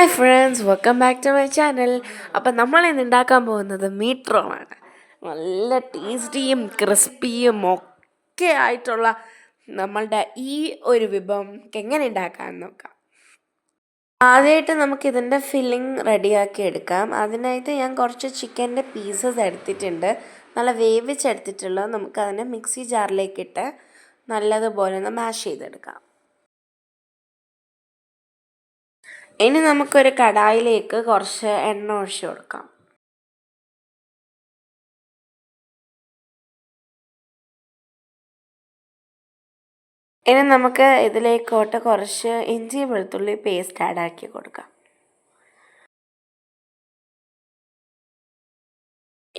Hi friends, welcome back to my channel. Appam നമ്മൾ ഇന്ന് ഉണ്ടാക്കാൻ പോകുന്നത് മീറ്റ് റോളാണ്. നല്ല ടേസ്റ്റിയും ക്രിസ്പിയും ഒക്കെ ആയിട്ടുള്ള നമ്മളുടെ ഈ ഒരു വിഭവം എങ്ങനെ ഉണ്ടാക്കാമെന്ന് നോക്കാം. ആദ്യമായിട്ട് നമുക്കിതിൻ്റെ ഫില്ലിംഗ് റെഡിയാക്കി എടുക്കാം. അതിനായിട്ട് ഞാൻ കുറച്ച് ചിക്കൻ്റെ പീസസ് എടുത്തിട്ടുണ്ട്, നല്ല വേവിച്ചെടുത്തിട്ടുള്ളത്. നമുക്കതിനെ മിക്സി ജാറിലേക്കിട്ട് നല്ലതുപോലെ ഒന്ന് മാഷ് ചെയ്തെടുക്കാം. ഇനി നമുക്കൊരു കടായിലേക്ക് കുറച്ച് എണ്ണ ഒഴിച്ച് കൊടുക്കാം. ഇനി നമുക്ക് ഇതിലേക്കോട്ട് കുറച്ച് ഇഞ്ചി വെളുത്തുള്ളി പേസ്റ്റ് ആക്കി കൊടുക്കാം.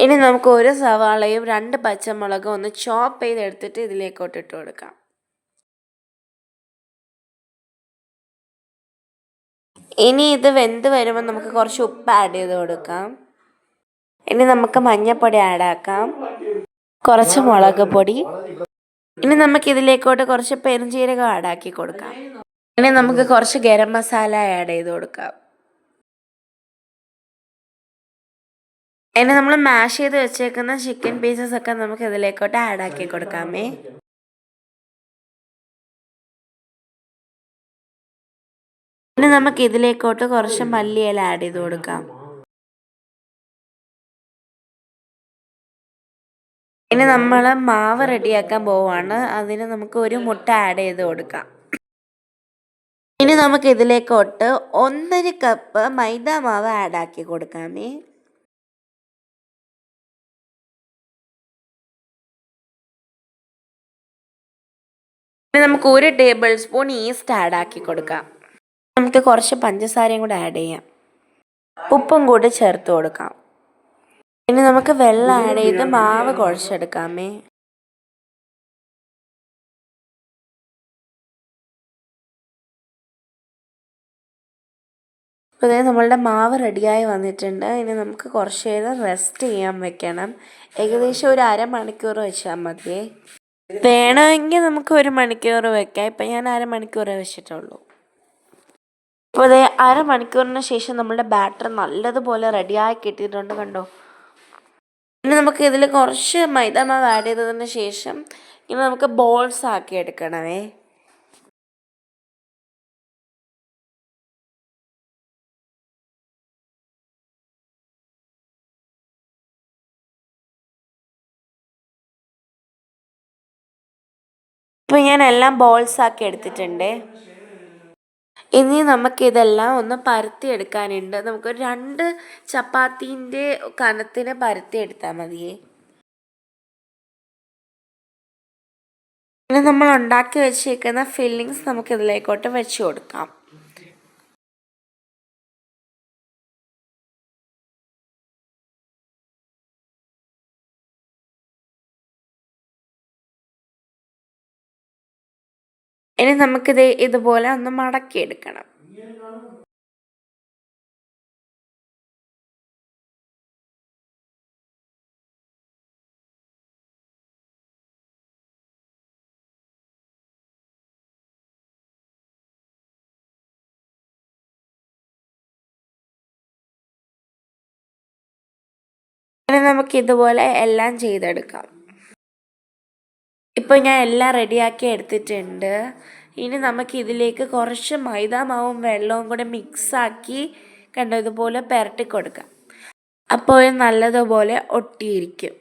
ഇനി നമുക്ക് ഒരു സവാളയും 2 പച്ചമുളകും ഒന്ന് ചോപ്പ് ചെയ്തെടുത്തിട്ട് ഇതിലേക്കോട്ട് ഇട്ട് കൊടുക്കാം. ഇനി ഇത് വെന്ത് വരുമ്പോൾ നമുക്ക് കുറച്ച് ഉപ്പ് ആഡ് ചെയ്ത് കൊടുക്കാം. ഇനി നമുക്ക് മഞ്ഞൾപ്പൊടി ആക്കാം, കുറച്ച് മുളക് പൊടി. ഇനി നമുക്ക് ഇതിലേക്കോട്ട് കുറച്ച് പെരുംജീരകം ആക്കി കൊടുക്കാം. ഇനി നമുക്ക് കുറച്ച് ഗരം മസാല ആഡ് ചെയ്ത് കൊടുക്കാം. ഇനി നമ്മൾ മാഷ് ചെയ്ത് വെച്ചേക്കുന്ന ചിക്കൻ പീസസ് ഒക്കെ നമുക്ക് ഇതിലേക്കോട്ട് ആക്കി കൊടുക്കാമേ. ഇനി നമുക്ക് ഇതിലേക്കോട്ട് കുറച്ച് മല്ലിയില ആഡ് ചെയ്ത് കൊടുക്കാം. ഇനി നമ്മൾ മാവ് റെഡിയാക്കാൻ പോവാണ്. അതിന് നമുക്ക് ഒരു മുട്ട ആഡ് ചെയ്ത് കൊടുക്കാം. ഇനി നമുക്ക് ഇതിലേക്കോട്ട് 1.5 കപ്പ് മൈദ മാവ് ആക്കി കൊടുക്കാമേ. ഇനി നമുക്ക് 1 ടേബിൾ സ്പൂൺ ഈസ്റ്റ് ആക്കി കൊടുക്കാം. നമുക്ക് കുറച്ച് പഞ്ചസാരയും കൂടെ ആഡ് ചെയ്യാം. ഉപ്പും കൂടി ചേർത്ത് കൊടുക്കാം. ഇനി നമുക്ക് വെള്ളം ആഡ് ചെയ്ത് മാവ് കുഴച്ചെടുക്കാമേ. അപ്പോൾ ഇതേ നമ്മളുടെ മാവ് റെഡിയായി വന്നിട്ടുണ്ട്. ഇനി നമുക്ക് കുറച്ച് നേരം റെസ്റ്റ് ചെയ്യാൻ വെക്കണം. ഏകദേശം ഒരു അരമണിക്കൂർ വെച്ചാൽ മതിയേ. വേണമെങ്കിൽ നമുക്ക് 1 മണിക്കൂർ വെക്കാം. ഇപ്പം ഞാൻ അരമണിക്കൂർ വെച്ചിട്ടുള്ളൂ. അപ്പോൾ ഇതേ അരമണിക്കൂറിന് ശേഷം നമ്മളുടെ ബാറ്റർ നല്ലതുപോലെ റെഡിയായി കിട്ടിയിട്ടുണ്ട്, കണ്ടോ. ഇനി നമുക്ക് ഇതിൽ കുറച്ച് മൈദ മാവ് ആഡ് ചെയ്തതിന് ശേഷം ഇനി നമുക്ക് ബോൾസ് ആക്കി എടുക്കണമേ. ഇപ്പോൾ ഞാൻ എല്ലാം ബോൾസ് ആക്കി എടുത്തിട്ടുണ്ട്. ഇനി നമുക്കിതെല്ലാം ഒന്ന് പരത്തി എടുക്കാനുണ്ട്. നമുക്കൊരു 2 ചപ്പാത്തീൻ്റെ കനത്തിന് പരത്തി എടുത്താൽ മതിയേ. ഇനി നമ്മൾ ഉണ്ടാക്കി വെച്ചേക്കുന്ന ഫില്ലിങ്സ് നമുക്ക് ഇതിലേക്കോട്ട് വെച്ച് കൊടുക്കാം. ഇനി നമുക്കിത് ഇതുപോലെ ഒന്ന് മടക്കിയെടുക്കണം. ഇനി നമുക്കിതുപോലെ എല്ലാം ചെയ്തെടുക്കാം. ഇപ്പോൾ ഞാൻ എല്ലാം റെഡിയാക്കി എടുത്തിട്ടുണ്ട്. ഇനി നമുക്ക് ഇതിലേക്ക് കുറച്ച് മൈദ മാവും വെള്ളവും കൂടെ മിക്സാക്കി കണ്ടോ ഇതുപോലെ പുരട്ടി കൊടുക്കാം. അപ്പോൾ നല്ലതുപോലെ ഒട്ടിയിരിക്കും.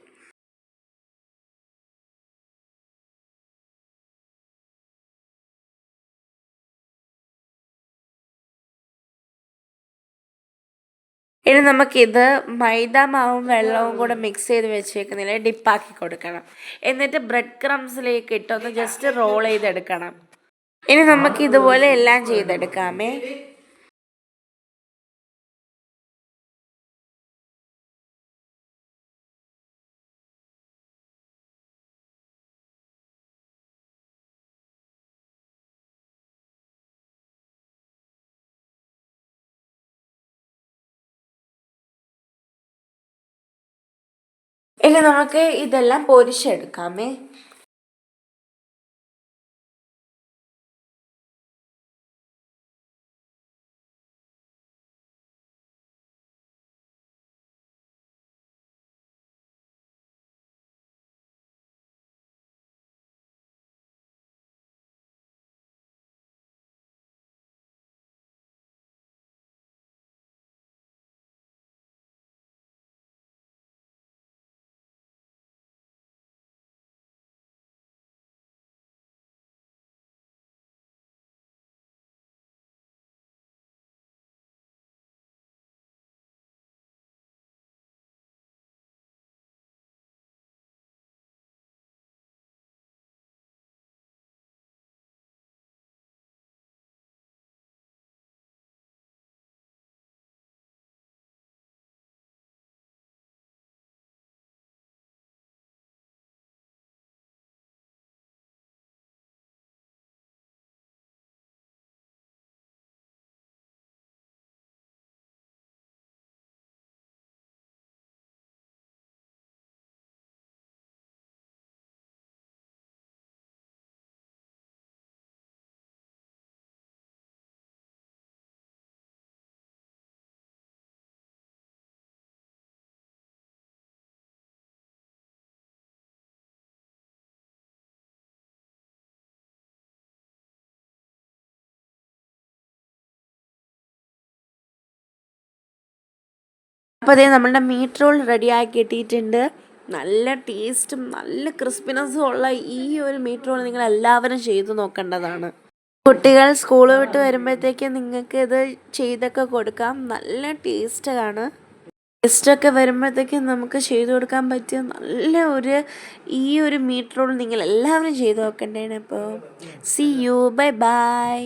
ഇനി നമുക്കിത് മൈദ മാവും വെള്ളവും കൂടെ മിക്സ് ചെയ്ത് വെച്ചേക്കുന്നതിൽ ഡിപ്പാക്കി കൊടുക്കണം. എന്നിട്ട് ബ്രെഡ് ക്രംസിലേക്ക് ഇട്ടൊന്ന് ജസ്റ്റ് റോൾ ചെയ്തെടുക്കണം. ഇനി നമുക്ക് ഇതുപോലെ എല്ലാം ചെയ്തെടുക്കാമേ. ഇനി നമുക്ക് ഇതെല്ലാം പൊരിച്ചെടുക്കാമേ. അപ്പോൾ അതേ നമ്മളുടെ മീറ്റ് റോൾ റെഡിയാക്കി കിട്ടിയിട്ടുണ്ട്. നല്ല ടേസ്റ്റും നല്ല ക്രിസ്പിനെസ്സും ഉള്ള ഈ ഒരു മീറ്റ് റോൾ നിങ്ങൾ എല്ലാവരും ചെയ്തു നോക്കേണ്ടതാണ്. കുട്ടികൾ സ്കൂൾ വിട്ട് വരുമ്പോഴത്തേക്ക് നിങ്ങൾക്ക് ഇത് ചെയ്തൊക്കെ കൊടുക്കാം. നല്ല ടേസ്റ്റാണ്. ഗസ്റ്റൊക്കെ വരുമ്പോഴത്തേക്കും നമുക്ക് ചെയ്തു കൊടുക്കാൻ പറ്റിയ നല്ല ഈ ഒരു മീറ്റ് റോൾ നിങ്ങൾ എല്ലാവരും ചെയ്ത് നോക്കണ്ടേണ്. അപ്പോൾ സീ യു, ബൈ ബൈ.